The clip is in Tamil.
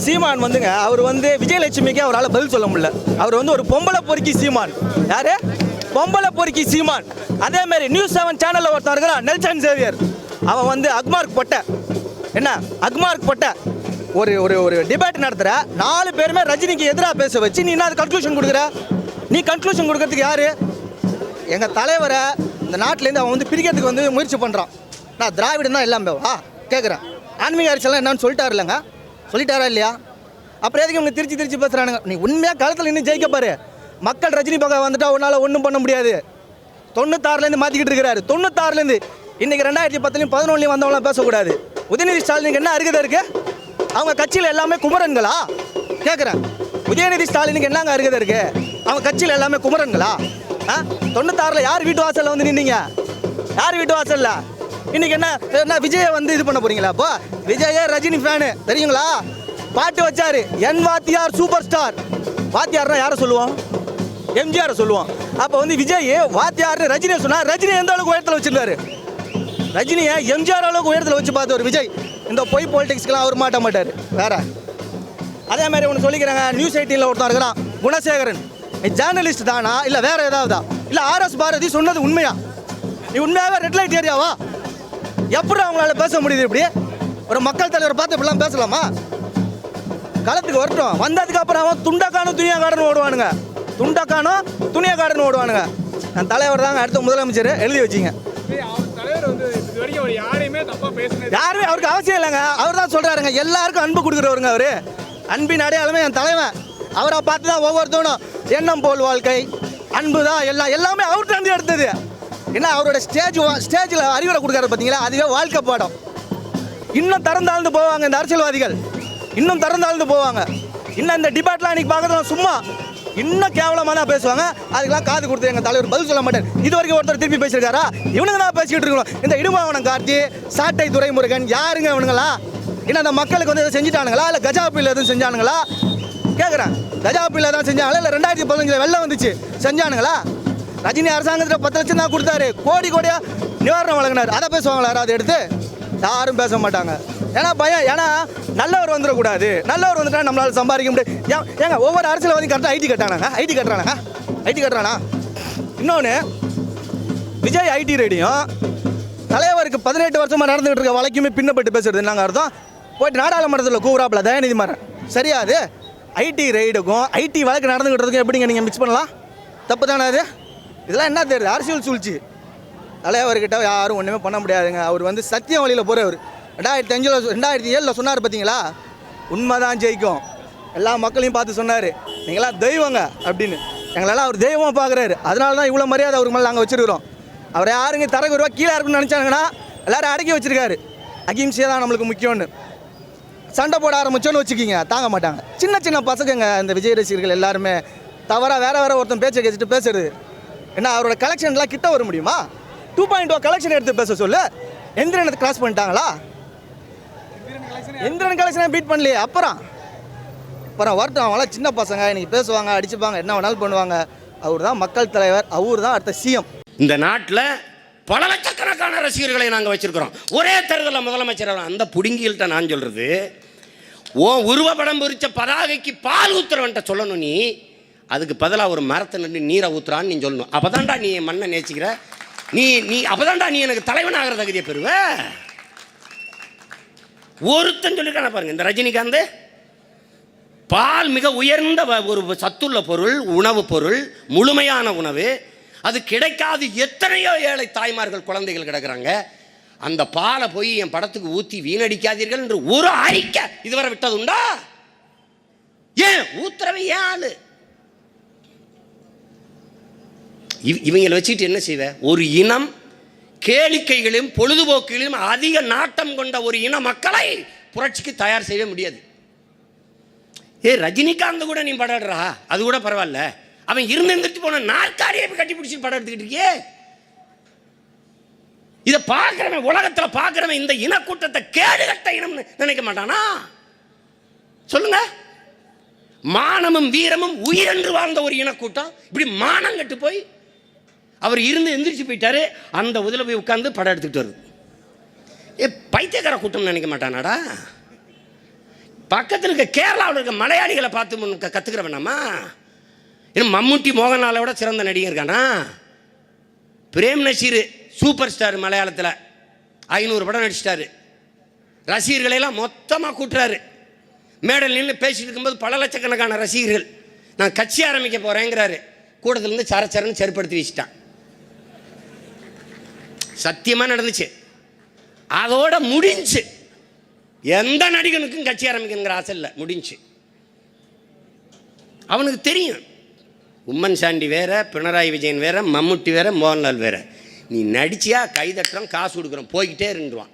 சீமான் வந்துங்க அவர் வந்து விஜயலட்சுமிக்கு அவரால் பதில் சொல்ல முடியல. அவர் வந்து ஒரு பொம்பளை பொறுக்கி சீமான். யாரு? பொம்பளை பொறுக்கி சீமான். அதே மாதிரி நியூஸ் 7 சேனலில் ஒருத்தர் இருக்கிறான் நெல்சன் சேவியர். அவன் வந்து அக்மார்க் பொட்ட என்ன அக்மார்க் பொட்ட ஒரு ஒரு ஒரு டிபேட் நடத்துகிற 4 பேருமே ரஜினிக்கு எதிராக பேச வச்சு நீ என்ன அது கன்க்ளூஷன் கொடுக்குற? நீ கன்க்ளூஷன் கொடுக்கறதுக்கு யாரு? எங்கள் தலைவரை இந்த நாட்டிலேருந்து அவன் வந்து பிரிக்கிறதுக்கு வந்து முயற்சி பண்ணுறான். நான் திராவிடம் தான் எல்லாமே கேட்குறேன். ஆன்மீக அரசியலாம் என்னன்னு சொல்லிட்டாரு இல்லைங்க, சொல்லிட்டாரா இல்லையா? அப்புறம் எதுக்கு இவங்க திருச்சி பேசுகிறானுங்க? நீ உண்மையாக களத்தில் இன்னும் ஜெயிக்க பாரு. மக்கள் ரஜினி பக்கம் வந்துட்டா உன்னால் ஒன்றும் பண்ண முடியாது. 96லேருந்து மாற்றிக்கிட்டு இருக்கிறாரு. 96லேருந்து இன்றைக்கி 2010 11 வந்தவங்களாம் பேசக்கூடாது. உதயநிதி ஸ்டாலினுக்கு என்ன அருகதை இருக்குது? அவங்க கட்சியில் எல்லாமே குமரன்களா? கேட்குறேன். உதயநிதி ஸ்டாலினுக்கு என்னங்க அருகதை இருக்குது? அவங்க கட்சியில் எல்லாமே குமரன்களா? 96ல் யார் வீட்டு வாசலில் வந்து நின்னீங்க? யார் வீட்டு வாசலில்? இன்னைக்கு என்ன விஜயை வந்து இது பண்ண போறீங்களா? அப்போ விஜயே ரஜினி ஃபேனு தெரியுங்களா? பாட்டு வச்சாரு, என் வாத்தியார் சூப்பர் ஸ்டார். வாத்தியார்னா யாரை சொல்லுவோம்? எம்ஜிஆரை சொல்லுவோம். அப்போ வந்து விஜய் வாத்தியார்னு ரஜினியை சொன்னா ரஜினி எந்த அளவுக்கு உயரத்தில் வச்சிருக்காரு? ரஜினியை எம்ஜிஆர் அளவுக்கு உயரத்தில் வச்சு பார்த்து ஒரு விஜய் இந்த பொய் பாலிடிக்ஸ்க்கெல்லாம் அவர் மாட்ட மாட்டார். வேற அதே மாதிரி ஒன்று சொல்லிக்கிறாங்க. நியூஸ் 18ல் ஒருத்தன் இருக்கிறான் குணசேகரன். ஜேர்னலிஸ்ட் தானா இல்லை வேற ஏதாவதா? இல்லை RS பாரதி சொன்னது உண்மையா? நீ உண்மையாகவே ரெட் லைட் ஏரியாவா? எப்படி அவங்களால பேச முடியுது? இப்படி ஒரு மக்கள் தலைவர் பார்த்து இப்படிலாம் பேசலாமா? களத்துக்கு வரட்டும். வந்ததுக்கு அப்புறம் அவன் துண்டக்கானும் துணியா காடுன்னு ஓடுவானுங்க. துண்டக்கானும் துணியா காடுன்னு ஓடுவானுங்க. நான் தலைவர் தாங்க அடுத்த முதலமைச்சர் எழுதி வச்சிங்க. யாருமே அவருக்கு அவசியம் இல்லைங்க. அவர் தான் சொல்றாருங்க எல்லாருக்கும் அன்பு கொடுக்குறவருங்க. அவரு அன்பின் அடையாளமே என் தலைவன். அவரை பார்த்து தான் ஒவ்வொருத்தவனும் எண்ணம் போல் வாழ்க்கை அன்பு தான் எல்லாமே அவர்கிட்ட இருந்து எடுத்தது. என்ன அவரோட ஸ்டேஜில் அறிவுரை கொடுக்குறாரு பார்த்தீங்களா? அதுவே வாழ்க்கை பாடம். இன்னும் திறந்தாழ்ந்து போவாங்க இந்த அரசியல்வாதிகள். இன்னும் திறந்தாழ்ந்து போவாங்க. இன்னும் இந்த டிபேட்லாம் இன்னைக்கு பார்க்குறது சும்மா இன்னும் கேவலமாக தான் பேசுவாங்க. அதுக்கெல்லாம் காது கொடுத்து எங்கள் தலைவர் பதில் சொல்ல மாட்டார். இது வரைக்கும் ஒருத்தர் திருப்பி பேசியிருக்காரா? இவனுங்க தான் பேசிக்கிட்டு இருக்கணும். இந்த இடுமாவனம் கார்த்தி, சாட்டை துரைமுருகன் யாருங்க இவனுங்களா? இன்னும் அந்த மக்களுக்கு வந்து எதுவும் செஞ்சுட்டானுங்களா? இல்லை கஜா புயல் எதுவும் செஞ்சானுங்களா? கேட்குறேன். கஜா புயல் தான் செஞ்சாங்களா? இல்லை 2015 வெள்ளம் வந்துச்சு செஞ்சானுங்களா? ரஜினி அரசாங்கத்தில் 10 லட்சம் தான் கொடுத்தாரு. கோடியா நிவாரணம் வழங்கினார். அதை பேசுவாங்களா யாராவது எடுத்து? யாரும் பேச மாட்டாங்க. ஏன்னா பயம். ஏன்னா நல்லவர் வந்துடக்கூடாது. நல்லவர் வந்துட்டா நம்மளால சம்பாதிக்க முடியாது. ஏங்க ஒவ்வொரு அரசியல்வாதியும் கரெக்டாக ஐடி கட்டுறானா? இன்னொன்று விஜய் ஐடி ரெடியும் தலைவருக்கு 18 வருஷமாக நடந்துகிட்டு இருக்க வழக்குமே பின்னப்பட்டு பேசுறது என்னங்க அர்த்தம்? போயிட்டு நாடாளுமன்றத்தில் கூறாப்புல தயாநிதி மாறன் சரியா? அது ஐடி ரைடுக்கும் ஐடி வழக்கு நடந்துகிட்டு எப்படிங்க நீங்கள் மிக்ஸ் பண்ணலாம்? தப்பு தானே அது? இதெல்லாம் என்ன தெரியுது? அரசியல் சூழ்ச்சி. தலைவர்கிட்ட யாரும் ஒன்றுமே பண்ண முடியாதுங்க. அவர் வந்து சத்தியம் வழியில் போகிறவர். 2007 சொன்னார் பார்த்தீங்களா? உண்மை தான் ஜெயிக்கும். எல்லா மக்களையும் பார்த்து சொன்னார் நீங்களாம் தெய்வங்க அப்படின்னு. எங்களெல்லாம் அவர் தெய்வமாக பார்க்குறாரு. அதனால தான் இவ்வளோ மரியாதை அவருக்கு மேலே நாங்கள் வச்சுருக்கிறோம். அவர் யாருங்க தரகு ரூபா கீழே இருக்குன்னு நினச்சாங்கன்னா எல்லோரும் அடக்கி வச்சுருக்காரு. அகிம்சையாக தான் நம்மளுக்கு முக்கியம்னு. சண்டை போட ஆரம்பிச்சோன்னு வச்சுக்கிங்க தாங்க மாட்டாங்க. சின்ன பசங்க இந்த விஜய் ரசிகர்கள் எல்லாருமே தவறாக வேறு ஒருத்தன் பேச்சை கேட்டுட்டு பேசுறது. என்ன அவரோட கலெக்ஷன்லாம் கிட்ட வர முடியுமா? 2.0 கலெக்ஷன் எடுத்து பேச சொல்லு. எந்திரனை கிராஸ் பண்ணிட்டாங்களா? எந்திரன் கலெக்ஷனை பீட் பண்ணலையே. அப்புறம் வரட்டும். அவங்களாம் சின்ன பசங்க, இன்னைக்கு பேசுவாங்க, அடிச்சுப்பாங்க, என்ன வேணாலும் பண்ணுவாங்க. அவர் தான் மக்கள் தலைவர். அவர் தான் அடுத்த சிஎம். இந்த நாட்டில் பல லட்சக்கணக்கான ரசிகர்களை நாங்கள் வச்சிருக்கிறோம். ஒரே தேர்தலில் முதலமைச்சர். அந்த புடுங்கில்கிட்ட நான் சொல்றது, ஓ உருவப்படம் பொறிச்ச பதாகைக்கு பால் ஊத்துறவன்ட்ட சொல்லணும். நீ அதுக்கு பதிலாக ஒரு மரத்தை நின்று நீரை ஊத்துறான்னு நீ சொல்லணும். அப்போதான்டா நீ மண்ணை நேசிக்கிற. நீ அப்போதான்டா நீ எனக்கு தலைவன் ஆகிற தகுதியை பெறுவ. ஒருத்தன் சொல்லிருக்கான பாருங்க. இந்த ரஜினிகாந்த் பால் மிக உயர்ந்த ஒரு சத்துள்ள பொருள், உணவு பொருள், முழுமையான உணவு. அது கிடைக்காது எத்தனையோ ஏழை தாய்மார்கள் குழந்தைகள் கிடக்குறாங்க. அந்த பாலை போய் என் படத்துக்கு ஊற்றி வீணடிக்காதீர்கள் என்று ஒரு அறிக்கை இதுவரை விட்டது உண்டா? ஏன் ஊத்துறவை ஏன் ஆளு? இவங்களை வச்சுட்டு என்ன செய்வ? ஒரு இனம் கேளிக்கைகளையும் பொழுதுபோக்குகளையும் அதிக நாட்டம் கொண்ட ஒரு இன மக்களை புரட்சிக்கு தயார் செய்ய முடியாது. ரஜினிகாந்த் கூட நீ படம் எடுறா, அது கூட பரவாயில்ல. அவன் இருந்துட்டு போன நாற்காலியை கட்டி பிடிச்சி படம் எடுத்துக்கிட்டு இருக்கியே. இதை பார்க்கிறவன், உலகத்தில் பார்க்கிறவன் இந்த இனக்கூட்டத்தை கேடுகட்ட இனம் நினைக்க மாட்டானா? சொல்லுங்க. மானமும் வீரமும் உயிரென்று வாழ்ந்த ஒரு இனக்கூட்டம் இப்படி மானம் கட்டு போய் அவர் இருந்து எந்திரிச்சு போயிட்டாரு. அந்த உதவில போய் உட்கார்ந்து படம் எடுத்துக்கிட்டு வருது. பைத்தியக்கார கூட்டம் நினைக்க மாட்டானாடா? பக்கத்தில் இருக்க கேரளாவில் இருக்க மலையாளிகளை பார்த்து கற்றுக்கிற வேணாமா? இன்னும் மம்முட்டி மோகன்லாலோட சிறந்த நடிகர் இருக்கானா? பிரேம் நசீர் சூப்பர் ஸ்டார், மலையாளத்தில் 500 படம் நடிச்சிட்டாரு. ரசிகர்களெல்லாம் மொத்தமாக கூட்டுறாரு. மேடல் நின்று பேசிட்டு இருக்கும்போது பல லட்சக்கணக்கான ரசிகர்கள். நான் கட்சி ஆரம்பிக்க போகிறேங்கிறாரு. கூடத்துலேருந்து சரச்சரன்னு செருப்படுத்தி வச்சுட்டான். சத்தியமாக நடந்துச்சு. அதோட முடிஞ்சு. எந்த நடிகனுக்கும் கட்சி ஆரம்பிக்கணுங்கிற ஆசை இல்லை, முடிஞ்சு. அவனுக்கு தெரியும் உம்மன் சாண்டி வேற, பினராயி விஜயன் வேற, மம்முட்டி வேற, மோகன்லால் வேற. நீ நடிச்சியா கைதட்டுறோம், காசு கொடுக்குறோம், போய்கிட்டே இருந்துருவான்.